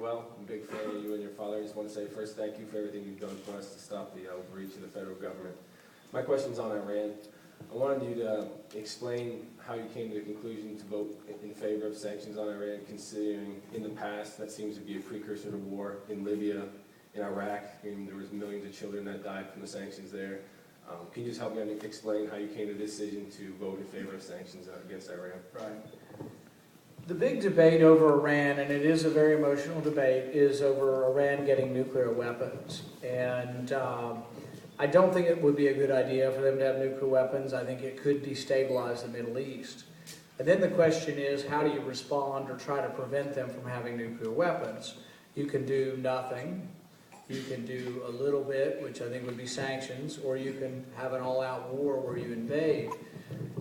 well. I'm a big fan of you and your father. I just want to say first, thank you for everything you've done for us to stop the overreach of the federal government. My question's on Iran. I wanted you to explain how you came to the conclusion to vote in favor of sanctions on Iran, considering in the past that seems to be a precursor to war in Libya, in Iraq. I mean, there was millions of children that died from the sanctions there. Can you just help me explain how you came to the decision to vote in favor of sanctions against Iran? Right. The big debate over Iran, and it is a very emotional debate, is over Iran getting nuclear weapons. And I don't think it would be a good idea for them to have nuclear weapons. I think it could destabilize the Middle East. And then the question is, how do you respond or try to prevent them from having nuclear weapons? You can do nothing. You can do a little bit, which I think would be sanctions, or you can have an all-out war where you invade.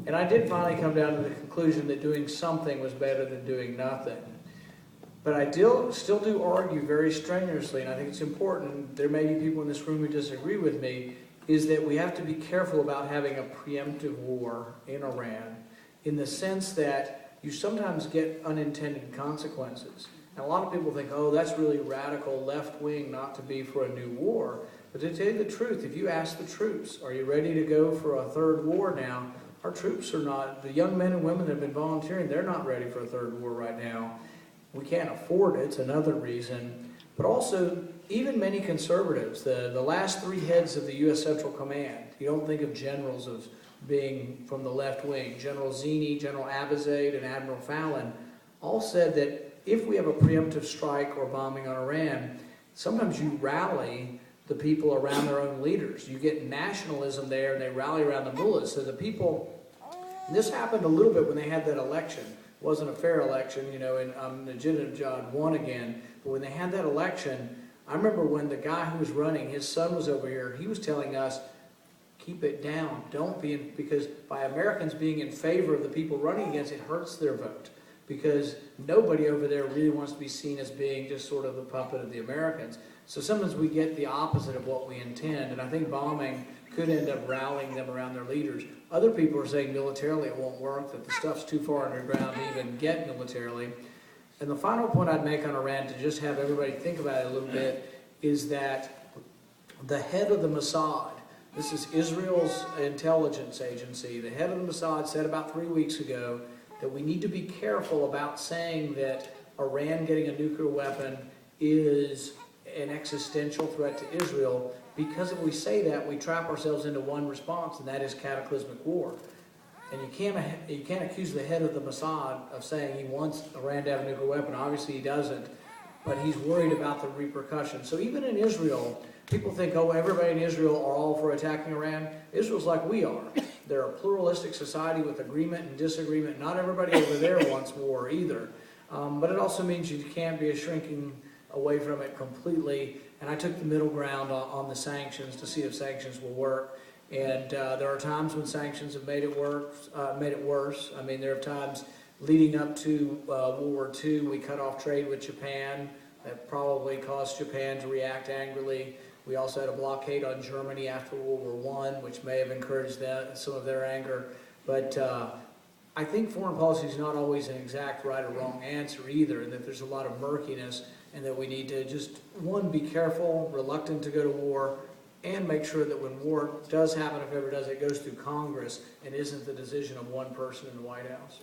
And I did finally come down to the conclusion that doing something was better than doing nothing. But I still do argue very strenuously, and I think it's important, there may be people in this room who disagree with me, is that we have to be careful about having a preemptive war in Iran, in the sense that you sometimes get unintended consequences. And a lot of people think, oh, that's really radical left-wing not to be for a new war. But to tell you the truth, if you ask the troops, are you ready to go for a third war now? Our troops are not. The young men and women that have been volunteering, they're not ready for a third war right now. We can't afford it, it's another reason. But also, even many conservatives, the last three heads of the U.S. Central Command, you don't think of generals as being from the left wing. General Zinni, General Abizaid, and Admiral Fallon all said that if we have a preemptive strike or bombing on Iran, sometimes you rally the people around their own leaders. You get nationalism there, and they rally around the mullahs. So the people, this happened a little bit when they had that election. It wasn't a fair election, you know, and Najibullah won again. But when they had that election, I remember when the guy who was running, his son was over here, he was telling us, keep it down. Don't be in, because by Americans being in favor of the people running against it hurts their vote. Because nobody over there really wants to be seen as being just sort of the puppet of the Americans. So sometimes we get the opposite of what we intend, and I think bombing could end up rallying them around their leaders. Other people are saying militarily it won't work, that the stuff's too far underground to even get militarily. And the final point I'd make on Iran, to just have everybody think about it a little bit, is that the head of the Mossad, this is Israel's intelligence agency, the head of the Mossad said about 3 weeks ago that we need to be careful about saying that Iran getting a nuclear weapon is an existential threat to Israel, because if we say that, we trap ourselves into one response, and that is cataclysmic war. And you can't accuse the head of the Mossad of saying he wants Iran to have a nuclear weapon. Obviously he doesn't, but he's worried about the repercussions. So even in Israel, people think, oh, everybody in Israel are all for attacking Iran. Israel's like we are. They're a pluralistic society with agreement and disagreement. Not everybody over there wants war either. But it also means you can't be shrinking away from it completely. And I took the middle ground on the sanctions to see if sanctions will work. And there are times when sanctions have made it worse. I mean, there are times leading up to World War II, we cut off trade with Japan. That probably caused Japan to react angrily. We also had a blockade on Germany after World War I, which may have encouraged some of their anger. But I think foreign policy is not always an exact right or wrong answer either, and that there's a lot of murkiness, and that we need to just, one, be careful, reluctant to go to war, and make sure that when war does happen, if it ever does, it goes through Congress and isn't the decision of one person in the White House.